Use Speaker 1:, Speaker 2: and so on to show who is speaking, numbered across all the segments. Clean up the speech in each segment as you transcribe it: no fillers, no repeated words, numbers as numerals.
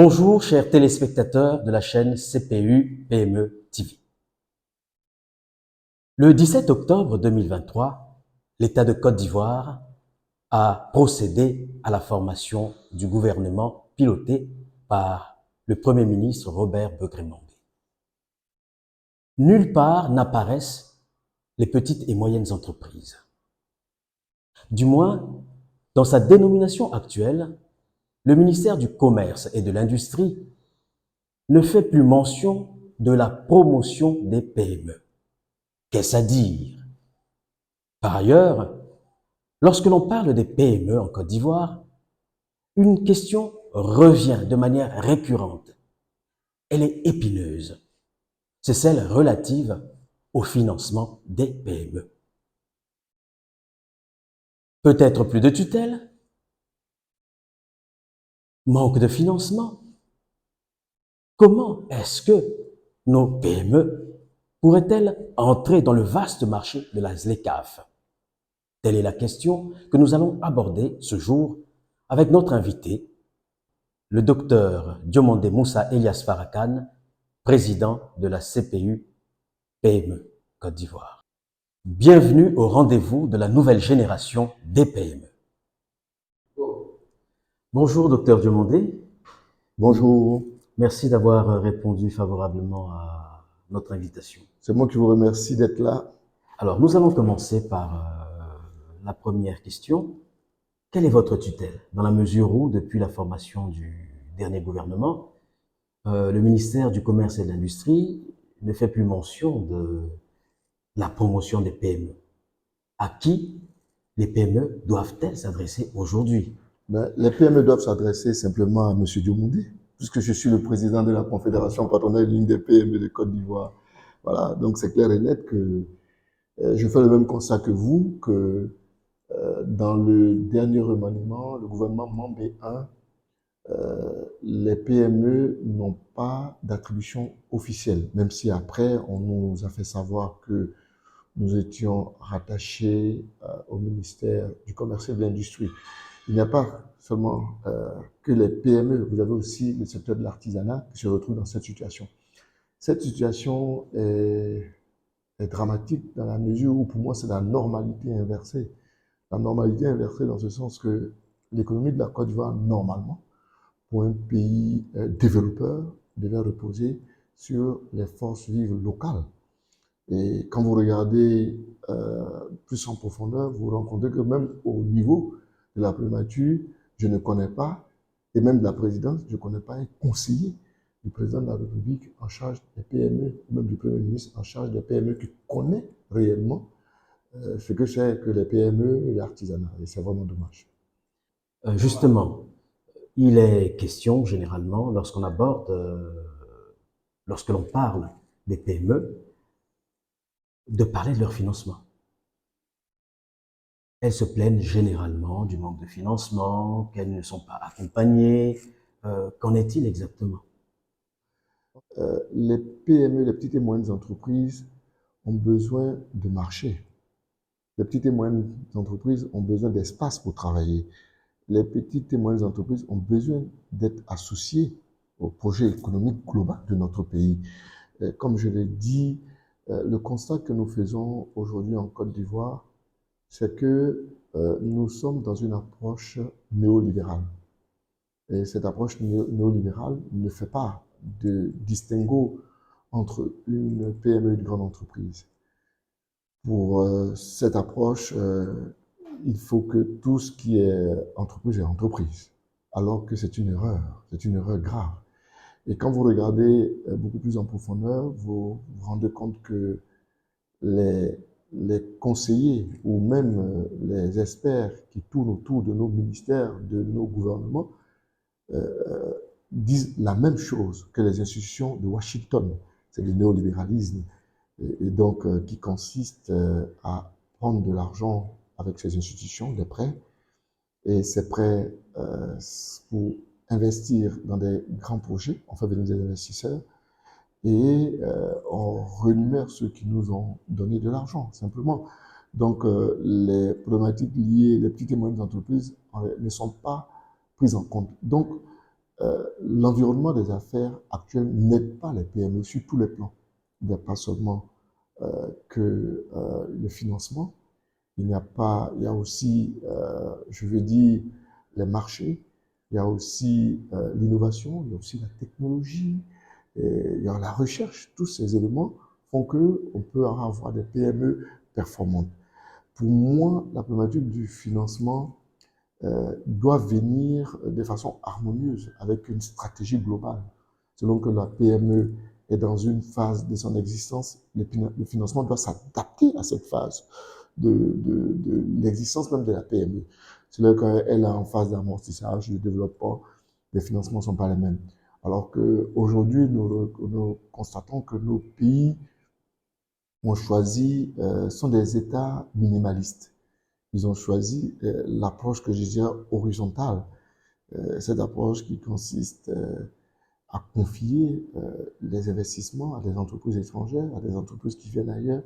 Speaker 1: Bonjour chers téléspectateurs de la chaîne CPU PME TV. Le 17 octobre 2023, l'État de Côte d'Ivoire a procédé à la formation du gouvernement piloté par le Premier ministre Robert Begré-Mondé. Nulle part n'apparaissent les petites et moyennes entreprises. Du moins, dans sa dénomination actuelle, le ministère du Commerce et de l'Industrie ne fait plus mention de la promotion des PME. Qu'est-ce à dire? Par ailleurs, lorsque l'on parle des PME en Côte d'Ivoire, une question revient de manière récurrente. Elle est épineuse. C'est celle relative au financement des PME. Peut-être plus de tutelle? Manque de financement? Comment est-ce que nos PME pourraient-elles entrer dans le vaste marché de la ZLECAf? Telle est la question que nous allons aborder ce jour avec notre invité, le docteur Diomandé Moussa Elias Farrakhan, président de la CPU PME Côte d'Ivoire. Bienvenue au rendez-vous de la nouvelle génération des PME. Bonjour docteur Diomandé.
Speaker 2: Bonjour.
Speaker 1: Merci d'avoir répondu favorablement à notre invitation.
Speaker 2: C'est moi qui vous remercie d'être là.
Speaker 1: Alors, nous allons commencer par la première question. Quelle est votre tutelle? Dans la mesure où, depuis la formation du dernier gouvernement, le ministère du Commerce et de l'Industrie ne fait plus mention de la promotion des PME. À qui les PME doivent-elles s'adresser aujourd'hui?
Speaker 2: Les PME doivent s'adresser simplement à M. Diomandé, puisque je suis le président de la Confédération patronale d'une des PME de Côte d'Ivoire. Voilà, donc c'est clair et net que je fais le même constat que vous, que dans le dernier remaniement, le gouvernement Mambé 1, les PME n'ont pas d'attribution officielle, même si après on nous a fait savoir que nous étions rattachés au ministère du Commerce et de l'Industrie. Il n'y a pas seulement que les PME, vous avez aussi le secteur de l'artisanat qui se retrouve dans cette situation. Cette situation est dramatique dans la mesure où, pour moi, c'est la normalité inversée. La normalité inversée dans ce sens que l'économie de la Côte d'Ivoire, normalement, pour un pays développeur, devait reposer sur les forces vives locales. Et quand vous regardez plus en profondeur, vous rencontrez que même au niveau de la primature, je ne connais pas, et même de la présidence, je ne connais pas un conseiller du président de la République en charge des PME, même du Premier ministre en charge des PME qui connaît réellement ce que c'est que les PME et l'artisanat. Et c'est vraiment dommage.
Speaker 1: Justement, il est question généralement, lorsqu'on aborde, lorsque l'on parle des PME, de parler de leur financement. Elles se plaignent généralement du manque de financement, qu'elles ne sont pas accompagnées. Qu'en est-il exactement?
Speaker 2: Les PME, les petites et moyennes entreprises, ont besoin de marché. Les petites et moyennes entreprises ont besoin d'espace pour travailler. Les petites et moyennes entreprises ont besoin d'être associées au projet économique global de notre pays. Comme je l'ai dit, le constat que nous faisons aujourd'hui en Côte d'Ivoire, c'est que nous sommes dans une approche néolibérale. Et cette approche néolibérale ne fait pas de distinguo entre une PME et une grande entreprise. Pour cette approche, il faut que tout ce qui est entreprise est entreprise, alors que c'est une erreur grave. Et quand vous regardez beaucoup plus en profondeur, vous vous rendez compte que les, les conseillers ou même les experts qui tournent autour de nos ministères, de nos gouvernements, disent la même chose que les institutions de Washington. C'est le néolibéralisme, et donc qui consiste à prendre de l'argent avec ces institutions, des prêts, et ces prêts pour investir dans des grands projets, on fait venir des investisseurs, et on rémunère ceux qui nous ont donné de l'argent, simplement. Donc les problématiques liées, les petites et moyennes entreprises ne sont pas prises en compte. Donc l'environnement des affaires actuel n'aide pas les PME sur tous les plans. Il n'y a pas seulement que le financement, il y a aussi, je veux dire, les marchés, il y a aussi l'innovation, il y a aussi la technologie, et il y a la recherche. Tous ces éléments font qu'on peut avoir des PME performantes. Pour moi, la problématique du financement doit venir de façon harmonieuse avec une stratégie globale. Selon que la PME est dans une phase de son existence, le financement doit s'adapter à cette phase de l'existence même de la PME. C'est là qu'elle est en phase d'amortissage, de développement, les financements ne sont pas les mêmes. Alors qu'aujourd'hui, nous constatons que nos pays ont choisi, sont des États minimalistes. Ils ont choisi l'approche que je dirais horizontale, cette approche qui consiste à confier les investissements à des entreprises étrangères, à des entreprises qui viennent ailleurs,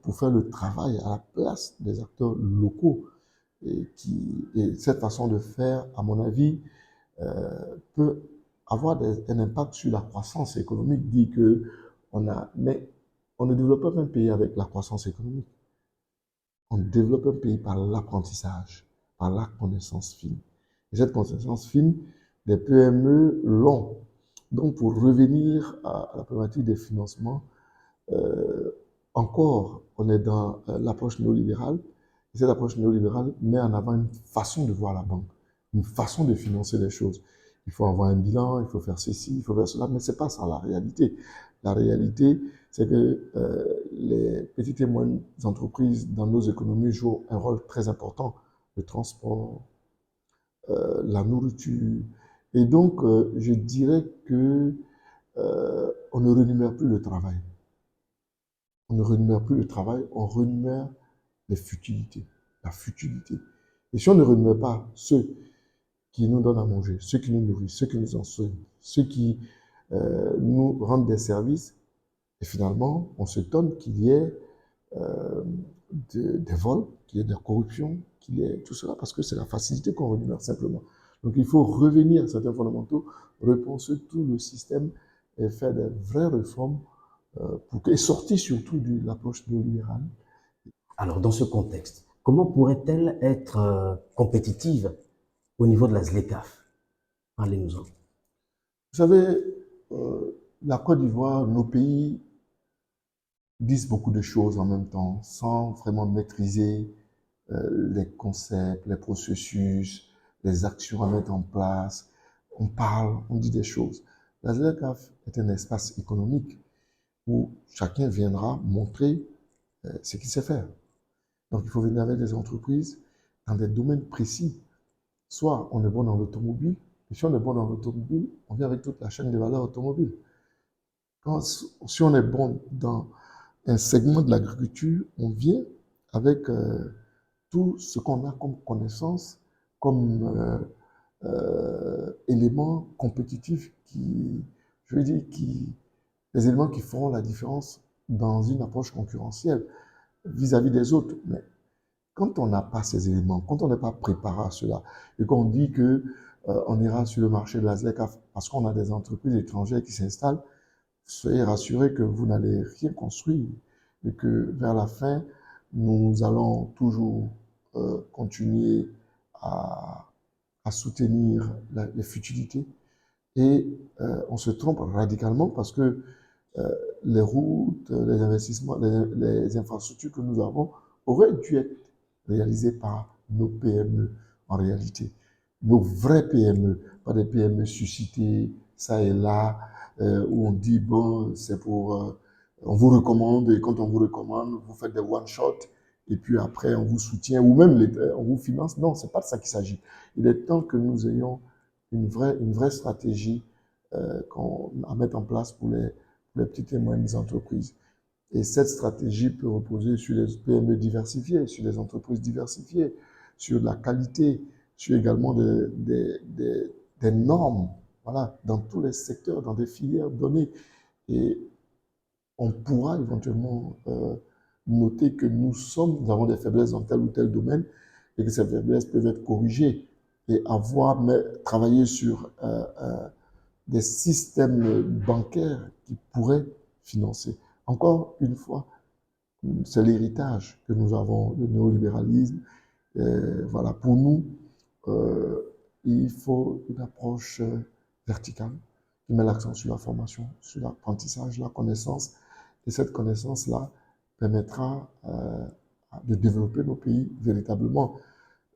Speaker 2: pour faire le travail à la place des acteurs locaux. Et cette façon de faire, à mon avis, peut avoir un impact sur la croissance économique, dit que mais on ne développe pas un pays avec la croissance économique. On développe un pays par l'apprentissage, par la connaissance fine. Et cette connaissance fine, des PME l'ont. Donc, pour revenir à la problématique des financements, euh, encore, on est dans l'approche néolibérale. Et cette approche néolibérale met en avant une façon de voir la banque, une façon de financer les choses. Il faut avoir un bilan, il faut faire ceci, il faut faire cela, mais ce n'est pas ça la réalité. La réalité, c'est que les petites et moyennes entreprises dans nos économies jouent un rôle très important. Le transport, la nourriture. Et donc, je dirais que on ne rémunère plus le travail. On ne rémunère plus le travail, on rémunère les futilités, la futilité. Et si on ne rémunère pas ceux qui nous donnent à manger, ceux qui nous nourrissent, ceux qui nous enseignent, ceux qui nous rendent des services, et finalement, on s'étonne qu'il y ait euh, des vols, qu'il y ait de la corruption, qu'il y ait tout cela, parce que c'est la facilité qu'on rémunère simplement. Donc il faut revenir à certains fondamentaux, repenser tout le système et faire des vraies réformes et sortir surtout de l'approche néolibérale.
Speaker 1: Alors, dans ce contexte, comment pourrait-elle être compétitive au niveau de la ZLECAf? Parlez-nous-en.
Speaker 2: Vous savez, la Côte d'Ivoire, nos pays disent beaucoup de choses en même temps, sans vraiment maîtriser les concepts, les processus, les actions à mettre en place. On parle, on dit des choses. La ZLECAf est un espace économique où chacun viendra montrer ce qu'il sait faire. Donc, il faut venir avec des entreprises dans des domaines précis. Soit on est bon dans l'automobile, et si on est bon dans l'automobile, on vient avec toute la chaîne de valeur automobile. Si on est bon dans un segment de l'agriculture, on vient avec tout ce qu'on a comme connaissance, comme éléments compétitifs je veux dire, les éléments qui feront la différence dans une approche concurrentielle vis-à-vis des autres. Mais quand on n'a pas ces éléments, quand on n'est pas préparé à cela, et qu'on dit que on ira sur le marché de la ZLECAf parce qu'on a des entreprises étrangères qui s'installent, soyez rassurés que vous n'allez rien construire et que vers la fin, nous allons toujours continuer à, à soutenir les futilités. Et on se trompe radicalement parce que les routes, les investissements, les infrastructures que nous avons auraient dû être réalisées par nos PME en réalité. Nos vraies PME, pas des PME suscitées ça et là, où on dit, bon, c'est pour... on vous recommande, et quand on vous recommande, vous faites des one-shots, et puis après, on vous soutient, ou même on vous finance. Non, c'est pas de ça qu'il s'agit. Il est temps que nous ayons une vraie stratégie à mettre en place pour les petites et moyennes entreprises. Et cette stratégie peut reposer sur les PME diversifiées, sur les entreprises diversifiées, sur la qualité, sur également des normes, voilà, dans tous les secteurs, dans des filières données. Et on pourra éventuellement noter que nous avons des faiblesses dans tel ou tel domaine et que ces faiblesses peuvent être corrigées et travailler sur des systèmes bancaires qui pourraient financer. Encore une fois, c'est l'héritage que nous avons, le néolibéralisme. Voilà, pour nous, il faut une approche verticale qui met l'accent sur la formation, sur l'apprentissage, la connaissance. Et cette connaissance-là permettra de développer nos pays véritablement.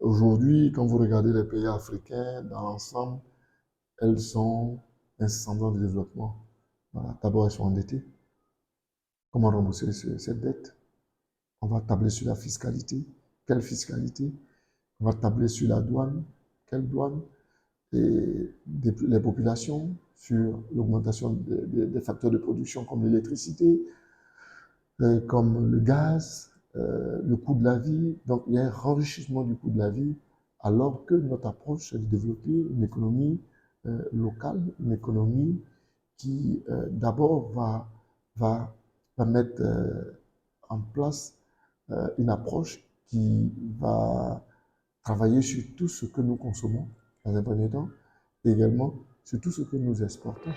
Speaker 2: Aujourd'hui, quand vous regardez les pays africains dans l'ensemble, elles sont incessamment de développement. Voilà. D'abord, elles sont endettées. Comment rembourser cette dette? On va tabler sur la fiscalité. Quelle fiscalité? On va tabler sur la douane. Quelle douane? Et les populations, sur l'augmentation des facteurs de production comme l'électricité, comme le gaz, le coût de la vie. Donc, il y a un enrichissement du coût de la vie, alors que notre approche, c'est de développer une économie locale, une économie qui, d'abord, va mettre en place une approche qui va travailler sur tout ce que nous consommons, dans un premier temps, et également sur tout ce que nous exportons.